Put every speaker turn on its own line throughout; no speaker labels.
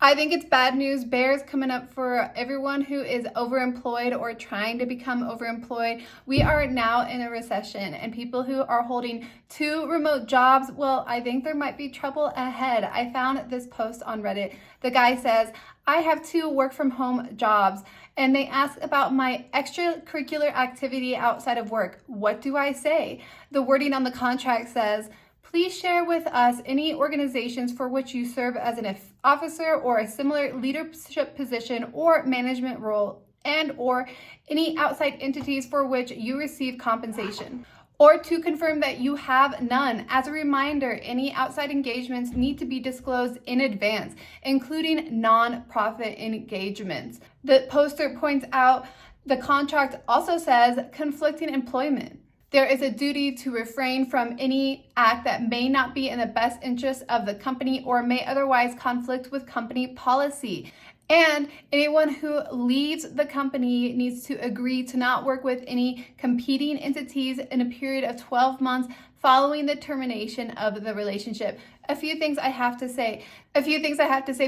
I think it's bad news bears coming up for everyone who is overemployed or trying to become overemployed. We are now in a recession, and people who are holding 2 remote jobs, well, I think there might be trouble ahead. I found this post on Reddit. The guy says, I have 2 work from home jobs, and they ask about my extracurricular activity outside of work. What do I say? The wording on the contract says, please share with us any organizations for which you serve as an officer or a similar leadership position or management role, and or any outside entities for which you receive compensation, or to confirm that you have none. As a reminder, any outside engagements need to be disclosed in advance, including non-profit engagements. The poster points out the contract also says conflicting employment. There is a duty to refrain from any act that may not be in the best interest of the company or may otherwise conflict with company policy. And anyone who leaves the company needs to agree to not work with any competing entities in a period of 12 months following the termination of the relationship. A few things I have to say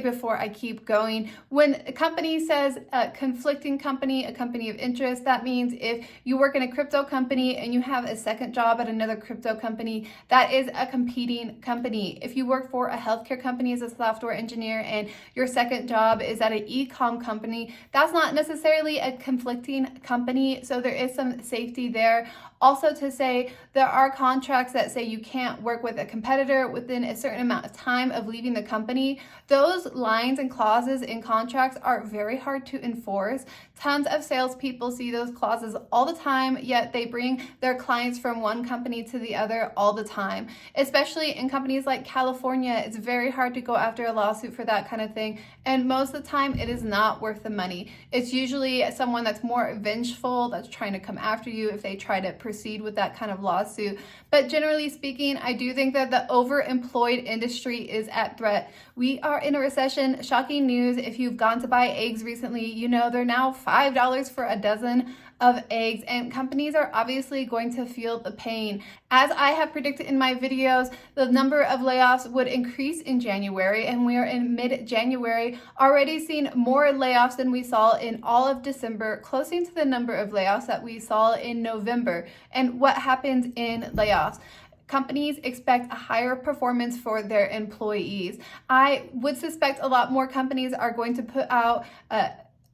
before I keep going. When a company says a conflicting company, a company of interest, that means if you work in a crypto company and you have a second job at another crypto company, that is a competing company. If you work for a healthcare company as a software engineer and your second job is at an e-com company, that's not necessarily a conflicting company, so there is some safety there. Also, to say there are contracts that say you can't work with a competitor within a certain amount of time of leaving the company. Those lines and clauses in contracts are very hard to enforce. Tons of salespeople see those clauses all the time, yet they bring their clients from one company to the other all the time. Especially in companies like California, it's very hard to go after a lawsuit for that kind of thing. And most of the time, it is not worth the money. It's usually someone that's more vengeful, that's trying to come after you if they try to proceed with that kind of lawsuit. But generally speaking, I do think that the overemployed industry is at threat. We are in a recession. Shocking news. If you've gone to buy eggs recently, you know they're now $5 for a dozen of eggs, and companies are obviously going to feel the pain. As I have predicted in my videos, the number of layoffs would increase in January, and we are in mid-January, already seeing more layoffs than we saw in all of December, closing to the number of layoffs that we saw in November. And what happens in layoffs? Companies expect a higher performance for their employees. I would suspect a lot more companies are going to put out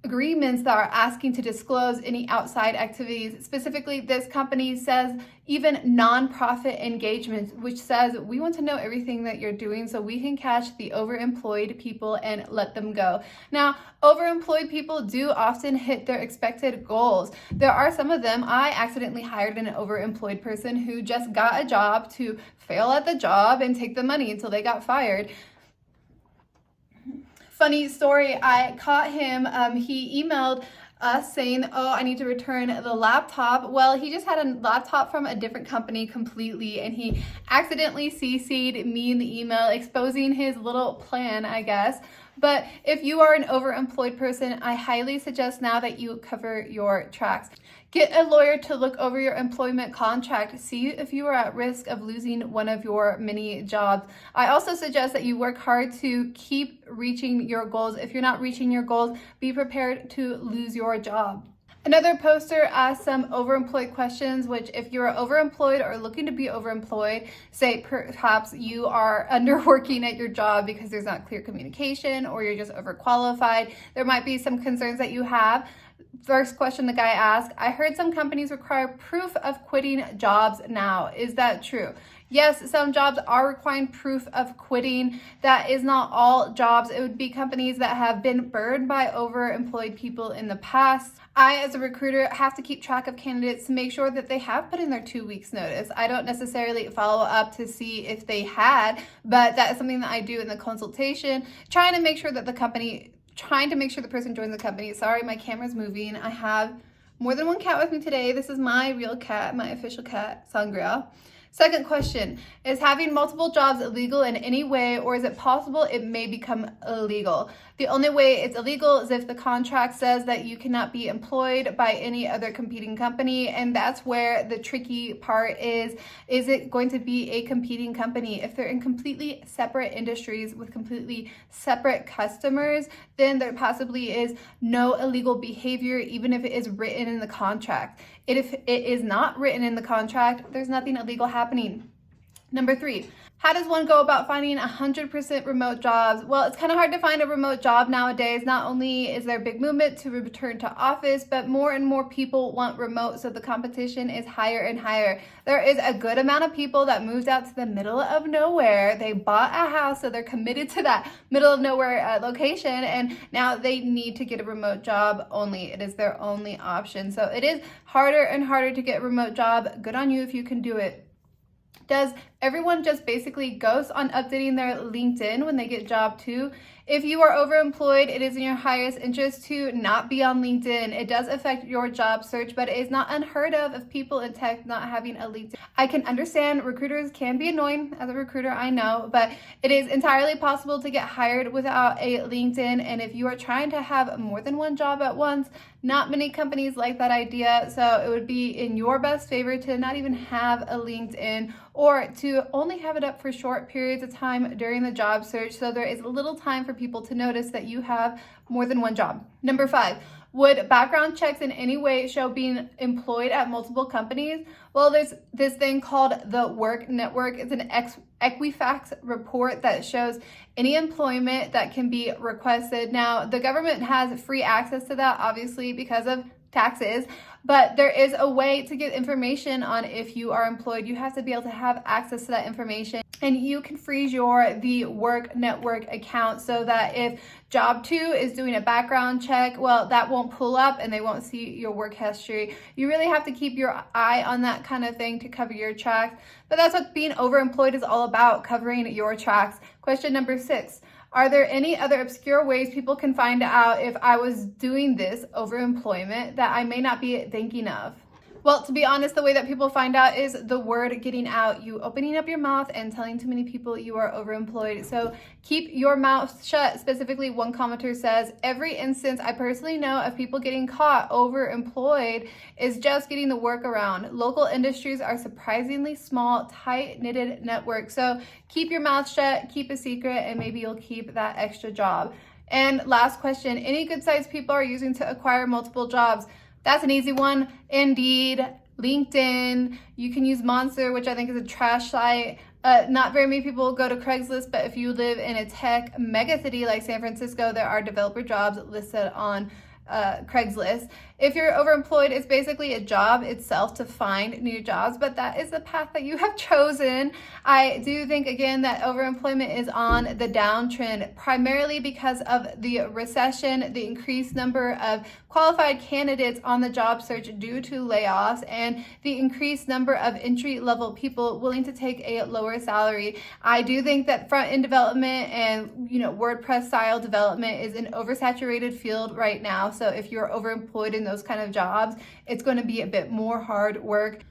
agreements that are asking to disclose any outside activities. Specifically, this company says even non-profit engagements, which says we want to know everything that you're doing so we can catch the overemployed people and let them go. Now, overemployed people do often hit their expected goals. There are some of them. I accidentally hired an overemployed person who just got a job to fail at the job and take the money until they got fired. Funny story, I caught him, he emailed us saying, oh, I need to return the laptop. Well, he just had a laptop from a different company completely, and he accidentally CC'd me in the email, exposing his little plan, I guess. But if you are an overemployed person, I highly suggest now that you cover your tracks. Get a lawyer to look over your employment contract. See if you are at risk of losing one of your many jobs. I also suggest that you work hard to keep reaching your goals. If you're not reaching your goals, be prepared to lose your job. Another poster asked some overemployed questions, which if you're overemployed or looking to be overemployed, say perhaps you are underworking at your job because there's not clear communication or you're just overqualified, there might be some concerns that you have. First question the guy asked, I heard some companies require proof of quitting jobs now. Is that true? Yes, some jobs are requiring proof of quitting. That is not all jobs. It would be companies that have been burned by overemployed people in the past. I, as a recruiter, have to keep track of candidates to make sure that they have put in their 2 weeks notice. I don't necessarily follow up to see if they had, but that is something that I do in the consultation, trying to make sure the person joins the company. Sorry, my camera's moving. I have more than one cat with me today. This is my real cat, my official cat, Sangria. Second question, is having multiple jobs illegal in any way, or is it possible it may become illegal? The only way it's illegal is if the contract says that you cannot be employed by any other competing company, and that's where the tricky part is it going to be a competing company? If they're in completely separate industries with completely separate customers, then there possibly is no illegal behavior, even if it is written in the contract. If it is not written in the contract, there's nothing illegal happening. Number 3, how does one go about finding 100% remote jobs? Well, it's kind of hard to find a remote job nowadays. Not only is there a big movement to return to office, but more and more people want remote, so the competition is higher and higher. There is a good amount of people that moved out to the middle of nowhere. They bought a house, so they're committed to that middle of nowhere location, and now they need to get a remote job only. It is their only option. So it is harder and harder to get a remote job. Good on you if you can do it. Does everyone just basically ghost on updating their LinkedIn when they get job too? If you are overemployed, it is in your highest interest to not be on LinkedIn. It does affect your job search, but it is not unheard of people in tech not having a LinkedIn. I can understand recruiters can be annoying. As a recruiter, I know, but it is entirely possible to get hired without a LinkedIn. And if you are trying to have more than one job at once, not many companies like that idea. So it would be in your best favor to not even have a LinkedIn, or to only have it up for short periods of time during the job search, so there is little time for people to notice that you have more than one job. Number 5, would background checks in any way show being employed at multiple companies? Well, there's this thing called the Work Network. It's an Equifax report that shows any employment that can be requested. Now, the government has free access to that, obviously, because of taxes, but there is a way to get information on if you are employed. You have to be able to have access to that information, and you can freeze the Work Network account so that if job 2 is doing a background check, well, that won't pull up and they won't see your work history. You really have to keep your eye on that kind of thing to cover your tracks, but that's what being overemployed is all about, covering your tracks. Question number 6. Are there any other obscure ways people can find out if I was doing this overemployment that I may not be thinking of? Well, to be honest, the way that people find out is the word getting out, you opening up your mouth and telling too many people you are overemployed. So keep your mouth shut. Specifically, one commenter says, every instance I personally know of people getting caught overemployed is just getting the workaround. Local industries are surprisingly small, tight-knitted networks. So keep your mouth shut, keep a secret, and maybe you'll keep that extra job. And last question, any good sites people are using to acquire multiple jobs? That's an easy one. Indeed, LinkedIn. You can use Monster, which I think is a trash site. Not very many people go to Craigslist, but if you live in a tech megacity like San Francisco, there are developer jobs listed on Craigslist. If you're overemployed, it's basically a job itself to find new jobs, but that is the path that you have chosen. I do think, again, that overemployment is on the downtrend, primarily because of the recession, the increased number of qualified candidates on the job search due to layoffs, and the increased number of entry-level people willing to take a lower salary. I do think that front-end development and WordPress style development is an oversaturated field right now. So if you're overemployed in those kind of jobs, it's going to be a bit more hard work.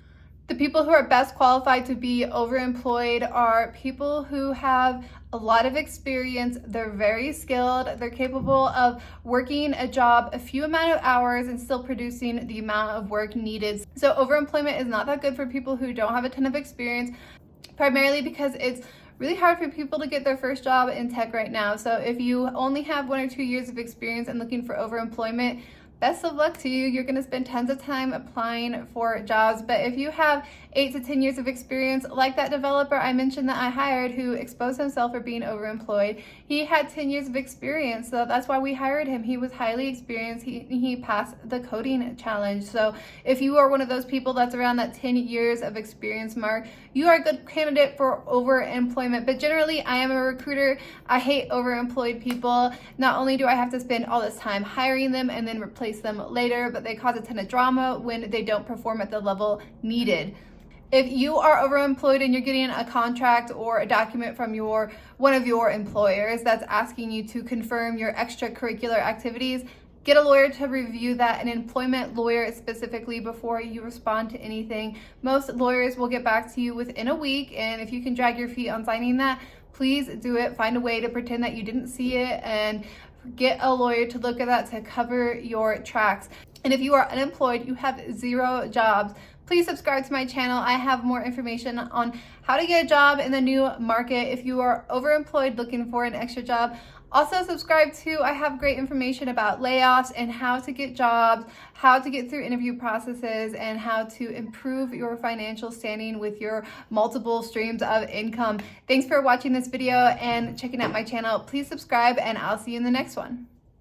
The people who are best qualified to be overemployed are people who have a lot of experience, they're very skilled, they're capable of working a job a few amount of hours and still producing the amount of work needed. So overemployment is not that good for people who don't have a ton of experience, primarily because it's really hard for people to get their first job in tech right now. So if you only have 1 or 2 years of experience and looking for overemployment, best of luck to you. You're going to spend tons of time applying for jobs. But if you have 8 to 10 years of experience, like that developer I mentioned that I hired who exposed himself for being overemployed, he had 10 years of experience. So that's why we hired him. He was highly experienced. He passed the coding challenge. So if you are one of those people that's around that 10 years of experience mark, you are a good candidate for overemployment. But generally, I am a recruiter. I hate overemployed people. Not only do I have to spend all this time hiring them and then replace them later, but they cause a ton of drama when they don't perform at the level needed. If you are overemployed and you're getting a contract or a document from one of your employers that's asking you to confirm your extracurricular activities, get a lawyer to review that, an employment lawyer specifically, before you respond to anything. Most lawyers will get back to you within a week, and if you can drag your feet on signing that, please do it. Find a way to pretend that you didn't see it and get a lawyer to look at that to cover your tracks. And if you are unemployed, you have 0 jobs, please subscribe to my channel. I have more information on how to get a job in the new market if you are overemployed looking for an extra job. Also subscribe to, I have great information about layoffs and how to get jobs, how to get through interview processes, and how to improve your financial standing with your multiple streams of income. Thanks for watching this video and checking out my channel. Please subscribe, and I'll see you in the next one.